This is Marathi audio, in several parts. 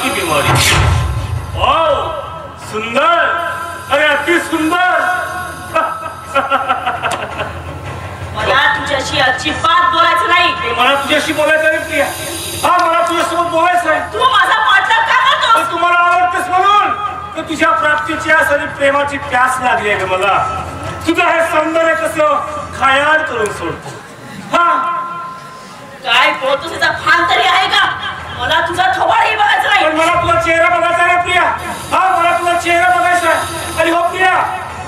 की बीमारी। वाह, सुंदर, अरे अति सुंदर। मला तुझ्याशी अजिबात बोलायचं नाही। मला तुझ्याशी बोलायचं नाही प्रिया। हा, मला तुझ्यासोबत बोलायचं आहे। तू माझा पाठलाग का करतोस? तू मला आवडतेस म्हणून तर तुझ्या प्राप्तीची आस आणि प्रेमाची प्यास लागली आहे मला। तुझं हे सौंदर्य कसं खायाळ करून सोडतो। हा, काय बोलतोस याचा भान तरी आहे का? मला तुझा थोबाडही बघायचं नाही। पण मला तुझा चेहरा बघायचा आहे प्रिया। हा, मला तुझा चेहरा बघायचा आहे। आणि हो प्रिया,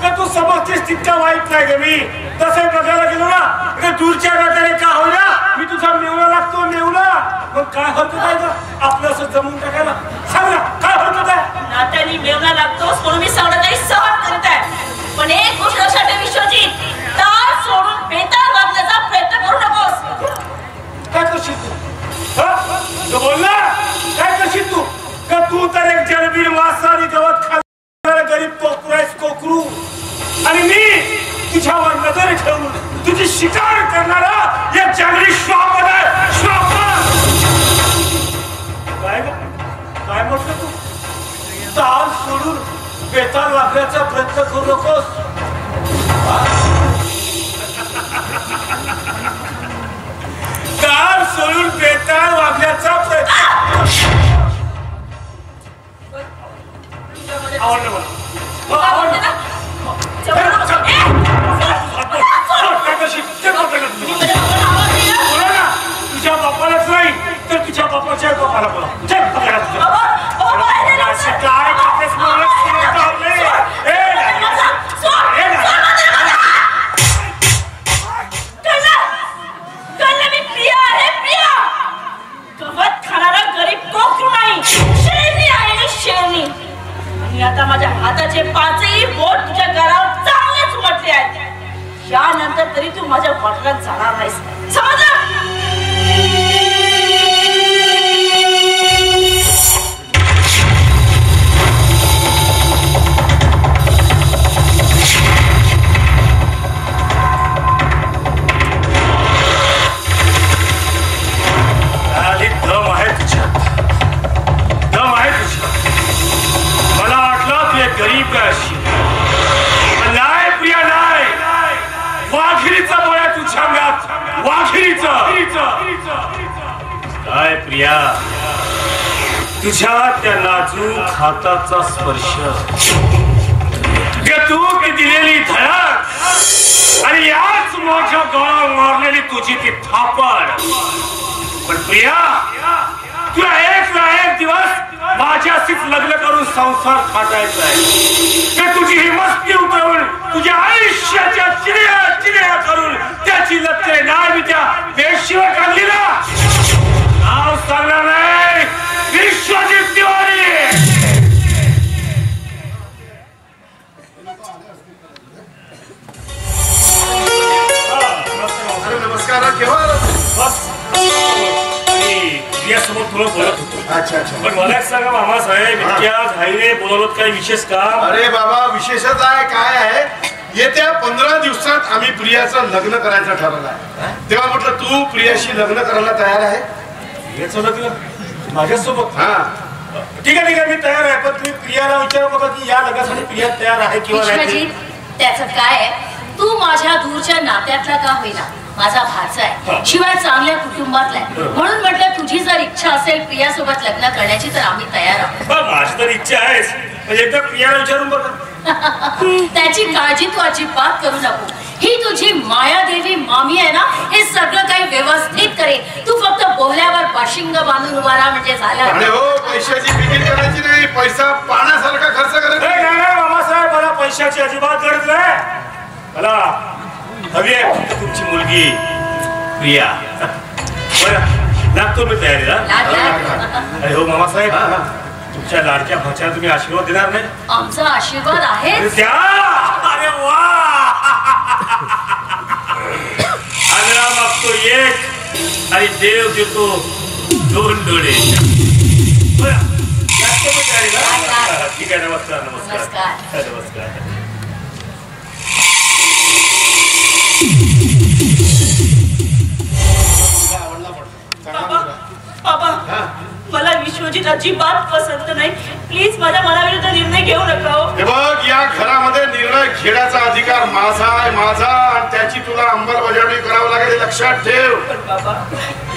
तर तू समजतेस तितका वाईट नाही ग मी। तसं बघायला गेलो ना तर दूरच्या नात्याने का होईना मी तुझा मेवला लागतो, मेवला। मग काय होतं काय ग आपलं असं जमून टाकायला? सांग ना, काय होतं काय? नात्याने मेवना लागतोस म्हणून मी सगळं काही सहन करत आहे। पण एक गोष्ट लक्षात ठेव विश्वजित, ताळ सोडून बेताळ वागण्याचा प्रयत्न करू नकोस। काय करशील तू? तो बोल ना, काय करशील तू? का तू तर एक जलबीर मासा आणि गवत खाणारा गरीब कोकरू आहेस, कोकरू। आणि मी तुझ्यावर नजर ठेवून तुझी शिकार करणारा या जंगली श्वाप आहे, श्वाप। काय काय म्हटलं तू? ताल सोडून बेताल वागण्याचा प्रयत्न करू नकोस। ताल सोडून बेताल वागण्याचा प्रयत्न। आवडलं मला, आवडलं ना? तुझ्या बापालाच नाही तर तुझ्या बापाच्या बापाला बोला। काय करतेस? गवत खाणारा गरीब कोकरू नाही, शेरणी आहे, शेरणी। आणि आता माझ्या हाताचे पाचही बोट तुझ्या गळावर चांगलेच उमटले आहेत। यानंतर तरी तू माझ्या वाटण्यात जाणार नाहीस, समजलं? दम आहे तुझ्यात, दम आहे तुझ्यात। मला वाटलं तू एक गरीब काय अशी, नाही प्रिया नाही। वाघिरीचा बळ आहे तुझ्या अंगात, वाघिरीचा। काय प्रिया, तुझ्या त्या नाजूक हाताचा स्पर्श, तू ती दिलेली धडक आणि याच माझ्या गळा मारलेली तुझी ती थापड। पण प्रिया, तुला एक ना एक दिवस माझ्याशीच लग्न करून संसार थाटायचा आहे। ते तुझी ही मस्ती उतरवून तुझ्या आयुष्याच्या चिऱ्या चिऱ्या करून त्याची लक्षणे नाही मी त्या वेशीवर काढली ना। नाव सांगणार नाही, विश्वजित तिवारी। नमस्कार, केव्हा बस प्रियासोबत थोडं बोलत होतो। अच्छा अच्छा। पण मला एक सांगा मामासाहेब, इतक्या घाईने बोलवत काही विशेष काम? अरे बाबा, विशेषच आहे। काय आहे, येत्या 15 दिवसात आम्ही प्रियाचं लग्न करायचं ठरवलं आहे। तेव्हा म्हटलं तू प्रियाशी लग्न करायला तयार आहे? प्रियाचं लग्न माझ्यासोबत? हा, ठीक आहे ठीक आहे, मी तयार आहे। पण तुम्ही प्रियाला विचारू बघा की या लग्नासाठी प्रिया तयार आहे किंवा नाही। त्याचं काय आहे, तू माझ्या दूरच्या नात्यातला का होईना माझा भाचा आहे, शिवाय चांगल्या कुटुंबातला आहे। म्हणून म्हटलं तुझी जर इच्छा असेल प्रियासोबत लग्न करण्याची तर आम्ही तयार आहोत। माझी तर इच्छा आहेच, म्हणजे एकदा प्रियाला विचारून बघा। त्याची काळजी तू अजिबात करू नको। ही तुझी मायादेवी मामी आहे ना, हे सगळं काही व्यवस्थित करेल। तू फक्त बोहल्यावर बाशिंग बांधून उभा राहा म्हणजे झालं। हो, पैशाची फिकीर करायची नाही, पैसा पाण्यासारखा खर्च करायचा नाही। मामासाहेब, मला पैशाची अजिबात गरज नाही। मला हवी आहे फक्त तुमची मुलगी प्रिया। बरं, लागतो मी तयारीला। अरे हो मामासाहेब, तुमच्या लाडक्या भाच्याला तुम्ही आशीर्वाद देणार नाही? आमचा आशीर्वाद आहे। अरे वा, आग्रा मागतो एक आणि देव देतो 2 डोळे। लागतो मी तयारीला। ठीक आहे, नमस्कार नमस्कार नमस्कार। बाबा, मला विश्वजित अजिबात पसंत नाही. प्लीज माझ्या मनाविरुद्ध निर्णय घेऊ नका. हे बघ, या घरामध्ये निर्णय घेण्याचा अधिकार माझा आहे, माझा, आणि त्याची तुला अंमलबजावणी करावं लागेल, लक्षात ठेव. पण बाबा,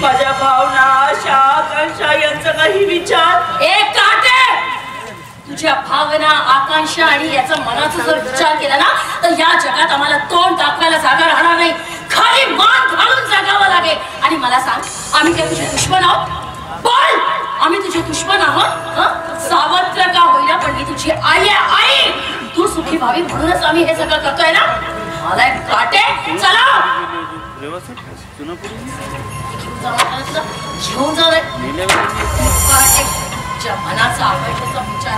माझ्या भावना, आशा, आकांक्षा यांचा काही विचार. एक काटे तुझ्या भावना, आकांक्षा आणि याचा मनाचा जर विचार केला ना तर या जगात आम्हाला तोंड दाखवायला जागा राहणार नाही. खाली मान घालून जगावं लागेल. आणि मला सांग, आम्ही काय तुझे दुश्मन आहोत? बोल, आम्ही तुझे दुश्मन आहोत? सावत्र का होईना पण मी तुझी आई आहे. आई, तू सुखी व्हावी म्हणूनच आम्ही हे सगळं करतोय ना. मला एक काटे, चला घेऊन जा रे. मनाचा आकांक्षाचा विचार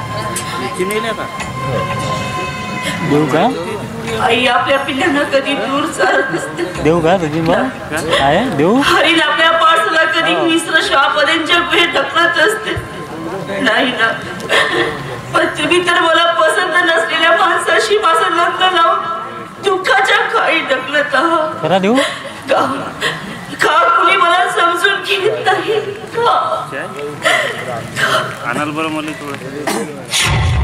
देऊ का? आई आपल्या पिल्यांना कधी दूर चालत नसते. देऊ का तुझी मग काय देऊ? हरीण आपल्या पार्सला कधी मिश्र श्वापदांच्या पुढे ढकलत असते. नाही ना, पण तुम्ही तर मला पसंत नसलेल्या माणसाशी माझं लग्न लावून दुःखाच्या खाई ढकलत आहात. करा देऊ का कुणी मला समजून घेत नाही का? आणाल बरं मला थोडं.